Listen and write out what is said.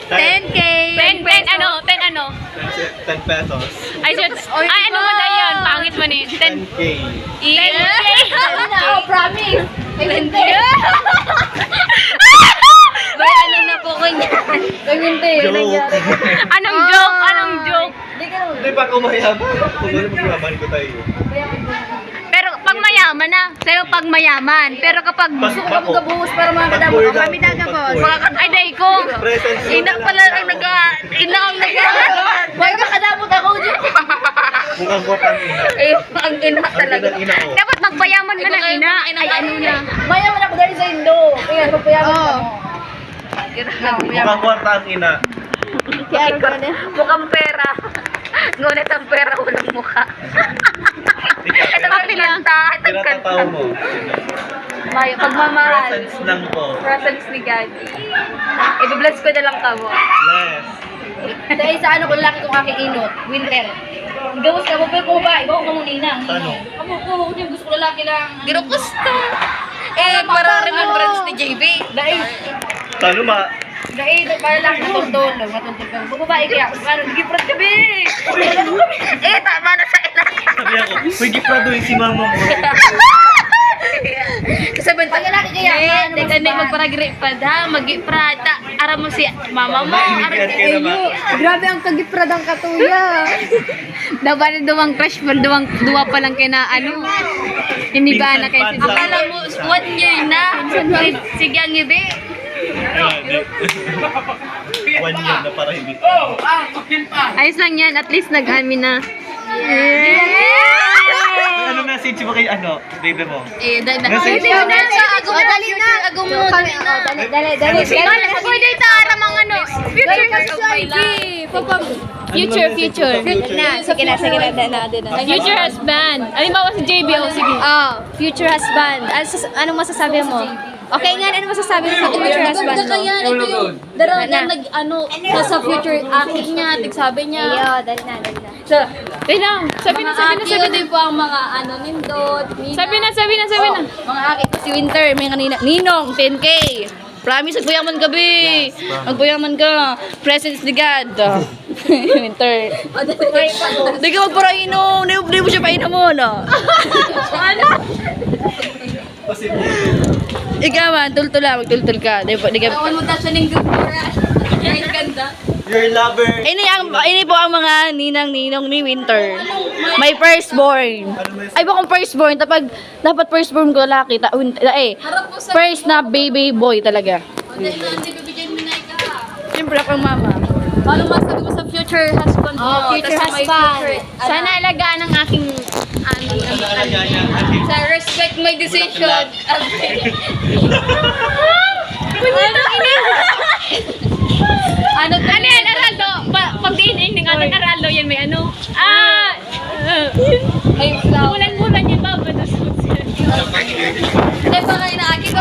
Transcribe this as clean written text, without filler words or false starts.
10K. 10 pesos. Ay, ano mo na yan? Pangit mo ni. 10K. 10K. Oh, promise. Ay, hindi. May ano na po ko niyan. Ay, hindi. Joke. Anong joke? Anong joke? Hindi pa ako mayaman. Kung ano magyaman ko tayo. Pero pag mayaman na. Sa'yo pag mayaman. Pero kapag Gusto ko Ako gabuhos para mga kadamo. Kami dagabos. ay day ko. Presents mo Ina na pala lang. ang ina ang Huwag ka kadamot ako dyan. Mukhang guwapang ina. Eh, ang ina Ang talaga. ganda ng ina ko. Dapat magpayaman ka ng ina. Ay, ano na. Mayaman ako dahil sa Indo. Kaya, papayaman ako. Mukhang guwapang ina. Mukhang pera. Ngunit ang pera walang mukha. Ito ang pinanta. Ito ang Pinatataw mo. Mayo, pagmamahal. Presents lang po. Presents ni Gagi. I-bless ko na lang ka mo. Bless. Dahil sa ano kung laki kong aking inot. Winter. Gawas ka mo, pero kung ba, ibaw ka mong ninang. Ano? Ako ko, gusto ko lalaki lang. Girokos ka. Eh, para remembrance ni JB. Dahil, Talo ma. dahil, para lang matuntol. Matuntol ka. Kung babae kaya, ano, nagiprat kami. Eh, tama na sa ina. Sabi ako, may gipraduhin si mama mo. Kasabihan Pag lalaki kaya, ano, Teka na magparagri pa da, mag-iprata. Ara mo si mama mo. Maibigyan ka naman. Grabe ang kagiprad ang katuya. Dapat na duwang crush mo, duwa pa lang kay na ano. Hindi ba na kayo si Pinsan Akala mo, 1 year na. Sige ang ibi. Ayun, di. 1 year na para hindi. Ayos lang yan, at least nag-amin na. May ano message mo kay ano, baby mo? Eh, dahil na. Message Dali mo. na, dali na. Ago mo, dali na. Dali. Pwede ito, aram ang ano. Future Future. Sige na. Future husband. Halimbawa si JB, o sige. Oh, future husband. Anong masasabi mo? Okay nga, ano masasabi mo sa future husband mo? Ito yung daraw na nasa future aking niya, sabi niya. Iyo, dali na. So, wait lang. Sabi na. din po ang mga nindot, Sabi na. Mga akin, si Winter, may kanina. Ninong, 10K. Promise, magpayaman gabi. Magpayaman ka. Presents ni God. Winter. Hindi ka magparainom. Hindi mo siya painamon. Ikaw man, tultul lang. Magtultul ka. Di ka. mo ta siya ng good for Ay, ganda. Your lover. Ini po ang mga ninang-ninong ni Winter. May firstborn. Ay, bakong firstborn? Dapat firstborn ko lalaki. First na baby boy talaga. Siyempre akong mama. Ano masabi mo sa future husband mo? Oh, future Tas sa may husband. future- Sana alagaan ang aking Sa respect my decision. Ano yan, Araldo? Pag diin ng atang Araldo, yan may ano? Ay, mulan-mulan yung baba. Hindi pa kayo na akin ba?